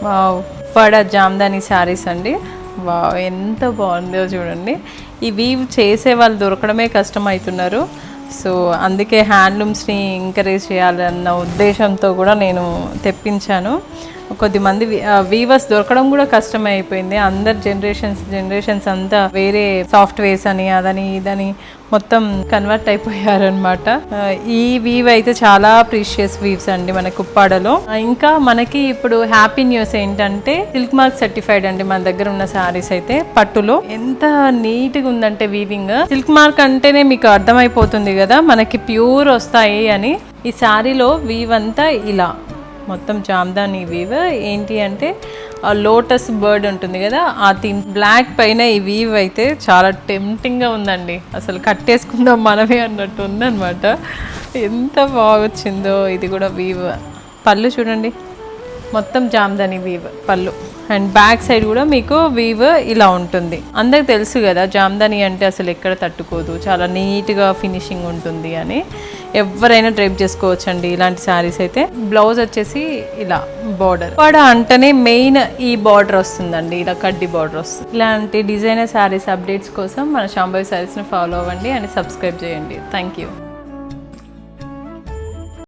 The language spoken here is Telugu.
వావ్, పడ జామ్దాని శారీస్ అండి. వావ్, ఎంత బాగుందో చూడండి. ఈ వీవ్ చేసే వాళ్ళు దొరకడమే కష్టం అవుతున్నారు. సో అందుకే హ్యాండ్లూమ్స్ని ఎంకరేజ్ చేయాలన్న ఉద్దేశంతో కూడా నేను తెప్పించాను. కొద్దిమంది వీవర్స్ దొరకడం కూడా కష్టమే అయిపోయింది. అందరు జనరేషన్స్ అంతా వేరే సాఫ్ట్వేర్స్ అని అదని ఇదని మొత్తం కన్వర్ట్ అయిపోయారనమాట. ఈ వీవ్ అయితే చాలా ప్రీషియస్ వీవ్స్ అండి మన కుప్పాడలో. ఇంకా మనకి ఇప్పుడు హ్యాపీ న్యూస్ ఏంటంటే సిల్క్ మార్క్ సర్టిఫైడ్ అండి మన దగ్గర ఉన్న శారీస్ అయితే. పట్టులో ఎంత నీట్గా ఉందంటే వీవింగ్. సిల్క్ మార్క్ అంటేనే మీకు అర్థమైపోతుంది కదా మనకి ప్యూర్ వస్తాయి అని. ఈ శారీలో వీవ్ అంతా ఇలా మొత్తం జామ్దాని వీవ్. ఏంటి అంటే లోటస్ బర్డ్ ఉంటుంది కదా, ఆ థీమ్ బ్లాక్ పైన ఈ వీవ్ అయితే చాలా టెంప్టింగ్గా ఉందండి. అసలు కట్టేసుకుందాం మనమే అన్నట్టు ఉందన్నమాట. ఎంత బాగొచ్చిందో. ఇది కూడా వీవ్. పళ్ళు చూడండి, మొత్తం జామ్దాని వీవ్ పళ్ళు. అండ్ బ్యాక్ సైడ్ కూడా మీకు వీవ్ ఇలా ఉంటుంది. అందరికి తెలుసు కదా జామ్దాని అంటే అసలు ఎక్కడ తట్టుకోదు, చాలా నీట్గా ఫినిషింగ్ ఉంటుంది అని. ఎవరైనా డ్రైప్ చేసుకోవచ్చు అండి ఇలాంటి శారీస్ అయితే. బ్లౌజ్ వచ్చేసి ఇలా బార్డర్ అంటేనే మెయిన్ ఈ బార్డర్ వస్తుందండి, ఇలా కడ్డీ బార్డర్ వస్తుంది. ఇలాంటి డిజైనర్ శారీస్ అప్డేట్స్ కోసం మన శాంభవి శారీస్ని ఫాలో అవ్వండి అండ్ సబ్స్క్రైబ్ చేయండి. Thank you.